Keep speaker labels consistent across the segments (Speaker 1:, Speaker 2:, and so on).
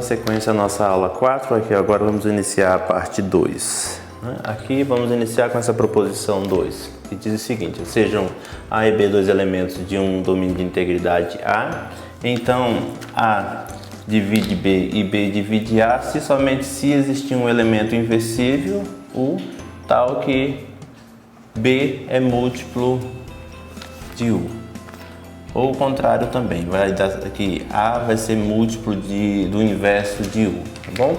Speaker 1: sequência à nossa aula 4, aqui agora vamos iniciar a parte 2. Aqui vamos iniciar com essa proposição 2, que diz o seguinte: sejam A e B dois elementos de um domínio de integridade A, então A divide B e B divide A se somente se existir um elemento inversível, U, tal que B é múltiplo de U. Ou o contrário também, vai dar que A vai ser múltiplo do inverso de U, tá bom?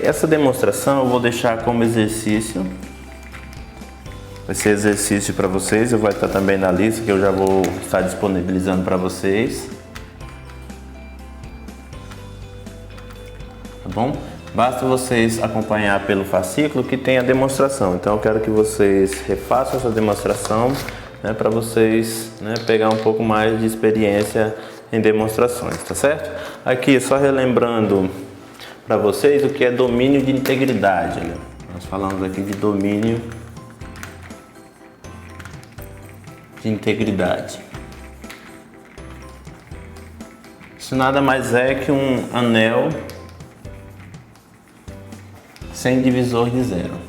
Speaker 1: Essa demonstração eu vou deixar como exercício, vai ser exercício para vocês, eu vou estar também na lista que eu já vou estar disponibilizando para vocês, tá bom? Basta vocês acompanhar pelo fascículo que tem a demonstração, então eu quero que vocês refaçam essa demonstração, para vocês pegar um pouco mais de experiência em demonstrações, tá certo? Aqui, só relembrando para vocês o que é domínio de integridade. Nós falamos aqui de domínio de integridade. Isso nada mais é que um anel sem divisor de zero.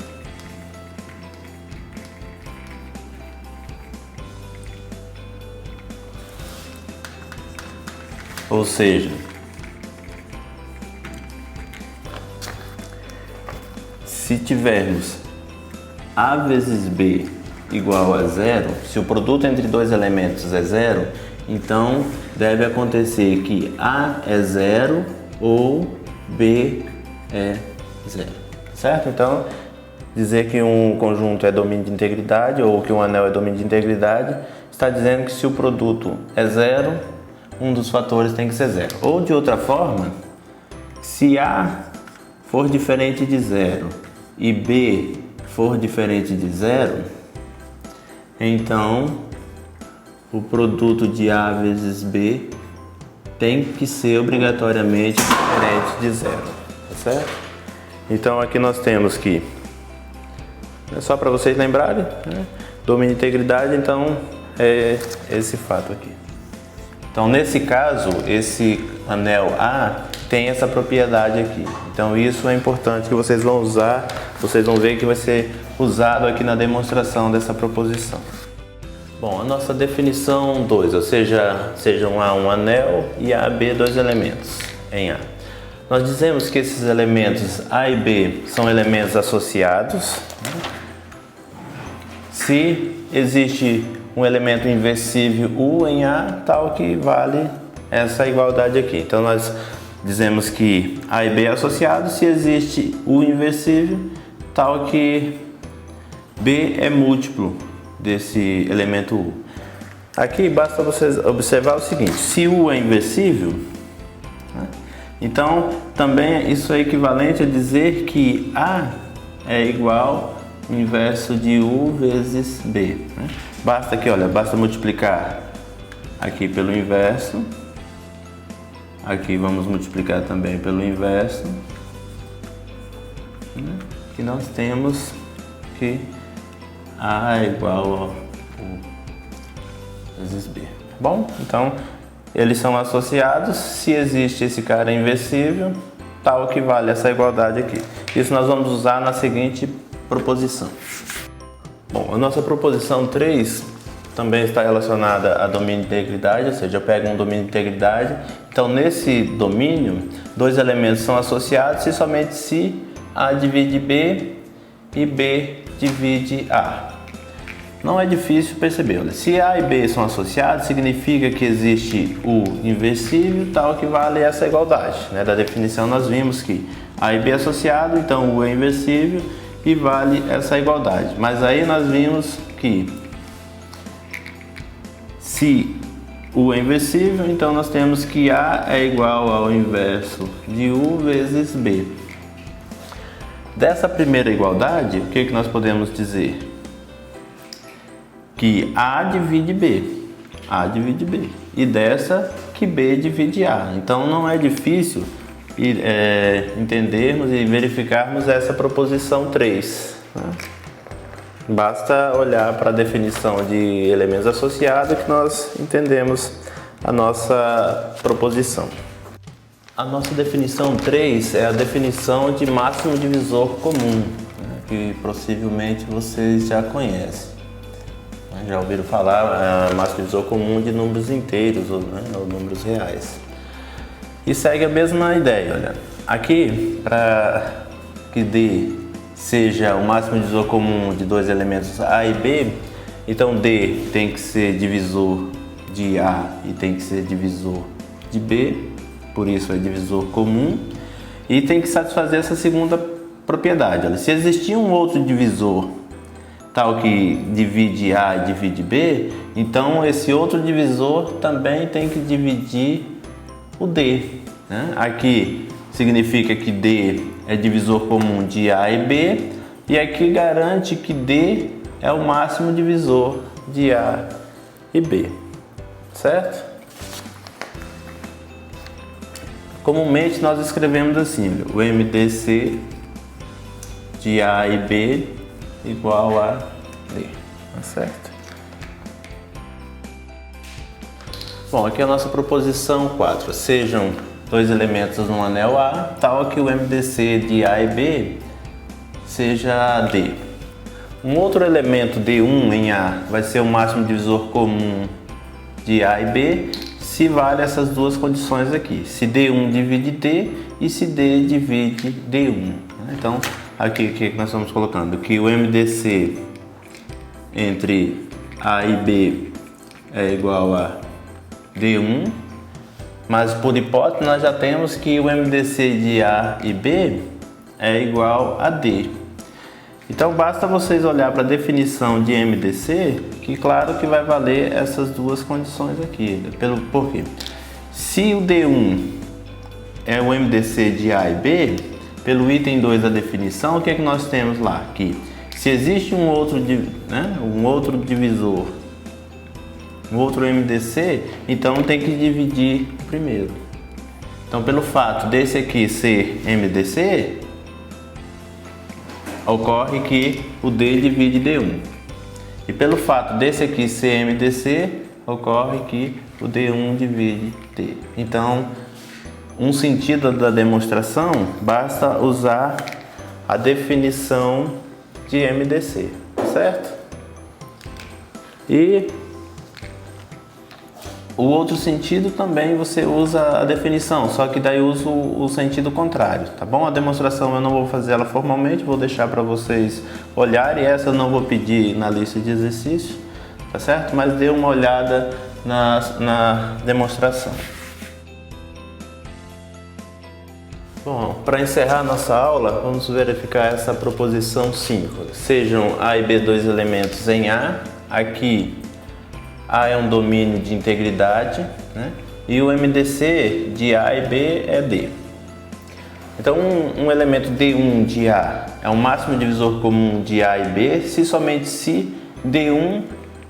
Speaker 1: Ou seja, se tivermos A vezes B igual a zero, se o produto entre dois elementos é zero, então deve acontecer que A é zero ou B é zero, certo? Então, dizer que um conjunto é domínio de integridade ou que um anel é domínio de integridade está dizendo que se o produto é zero, um dos fatores tem que ser zero. Ou de outra forma, se A for diferente de zero e B for diferente de zero, então o produto de A vezes B tem que ser obrigatoriamente diferente de zero, tá certo? Então aqui nós temos que, só para vocês lembrarem, domínio de integridade, então é esse fato aqui. Então, nesse caso, esse anel A tem essa propriedade aqui. Então, isso é importante que vocês vão usar, vocês vão ver que vai ser usado aqui na demonstração dessa proposição. Bom, a nossa definição 2, ou seja, sejam A um anel e A B dois elementos em A. Nós dizemos que esses elementos A e B são elementos associados. Se existe um elemento inversível U em A, tal que vale essa igualdade aqui. Então nós dizemos que A e B é associado se existe U inversível, tal que B é múltiplo desse elemento U. Aqui basta vocês observar o seguinte: se U é inversível, então também isso é equivalente a dizer que A é igual ao inverso de U vezes B. Basta aqui, olha, basta multiplicar aqui pelo inverso, aqui vamos multiplicar também pelo inverso, que nós temos que A é igual a U vezes B. Bom, então eles são associados, se existe esse cara inversível, tal que vale essa igualdade aqui. Isso nós vamos usar na seguinte proposição. Bom, a nossa proposição 3 também está relacionada a domínio de integridade, ou seja, eu pego um domínio de integridade, então nesse domínio, dois elementos são associados se somente se A divide B e B divide A. Não é difícil perceber, olha, se A e B são associados, significa que existe U inversível, tal que vale essa igualdade. Da definição nós vimos que A e B é associado, então U é inversível, e vale essa igualdade. Mas aí nós vimos que se U é inversível, então nós temos que A é igual ao inverso de U vezes B. Dessa primeira igualdade, o que nós podemos dizer? Que A divide B. A divide B. E dessa que B divide A. Então não é difícil entendermos e verificarmos essa proposição 3. Basta olhar para a definição de elementos associados que nós entendemos a nossa proposição. A nossa definição 3 é a definição de máximo divisor comum, né, que possivelmente vocês já conhecem. Já ouviram falar máximo divisor comum de números inteiros ou números reais. E segue a mesma ideia, olha. Aqui, para que D seja o máximo divisor comum de dois elementos A e B, então D tem que ser divisor de A e tem que ser divisor de B, por isso é divisor comum, e tem que satisfazer essa segunda propriedade. Olha, se existir um outro divisor tal que divide A e divide B, então esse outro divisor também tem que dividir o D, né? Aqui significa que D é divisor comum de A e B, e aqui garante que D é o máximo divisor de A e B, certo? Comumente nós escrevemos assim, o MDC de A e B igual a D, tá certo? Bom, aqui é a nossa proposição 4. Sejam dois elementos no anel A, tal que o MDC de A e B seja D. Um outro elemento D1 em A vai ser o máximo divisor comum de A e B, se vale essas duas condições aqui. Se D1 divide D e se D divide D1. Então, aqui o que nós estamos colocando? Que o MDC entre A e B é igual a D1, mas por hipótese nós já temos que o MDC de A e B é igual a D. Então basta vocês olhar para a definição de MDC, que claro que vai valer essas duas condições aqui. Por quê? Se o D1 é o MDC de A e B, pelo item 2 da definição, o que é que nós temos lá? Que se existe um outro divisor, um outro MDC, então tem que dividir o primeiro. Então, pelo fato desse aqui ser MDC, ocorre que o D divide D1. E pelo fato desse aqui ser MDC, ocorre que o D1 divide D. Então, um sentido da demonstração, basta usar a definição de MDC, certo? E o outro sentido também você usa a definição, só que daí uso o sentido contrário, tá bom? A demonstração eu não vou fazer ela formalmente, vou deixar para vocês olharem, essa eu não vou pedir na lista de exercícios, tá certo? Mas dê uma olhada na demonstração. Bom, para encerrar nossa aula, vamos verificar essa proposição 5. Sejam A e B dois elementos em A, aqui A é um domínio de integridade, né? E o MDC de A e B é D. Então, um elemento D1 de A é o máximo divisor comum de A e B, se somente se D1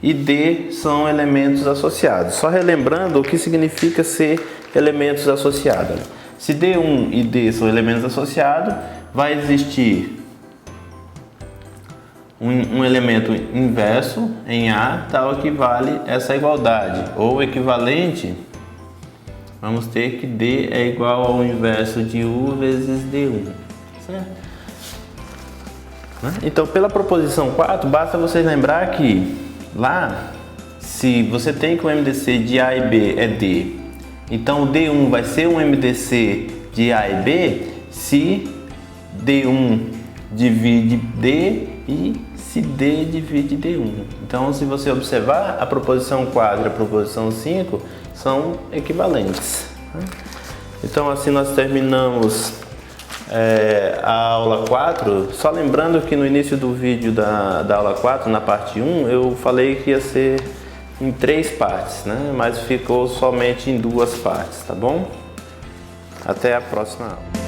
Speaker 1: e D são elementos associados. Só relembrando o que significa ser elementos associados. Se D1 e D são elementos associados, vai existir um elemento inverso em A, tal que vale essa igualdade, ou equivalente, vamos ter que D é igual ao inverso de U vezes D1, certo? Então, pela proposição 4, basta vocês lembrar que lá, se você tem que o MDC de A e B é D, então o D1 vai ser um MDC de A e B se D1 divide D e se D divide D1. Então, se você observar, a proposição 4 e a proposição 5 são equivalentes. Então, assim nós terminamos a aula 4. Só lembrando que no início do vídeo da aula 4, na parte 1, eu falei que ia ser em 3 partes, né? Mas ficou somente em 2 partes, tá bom? Até a próxima aula.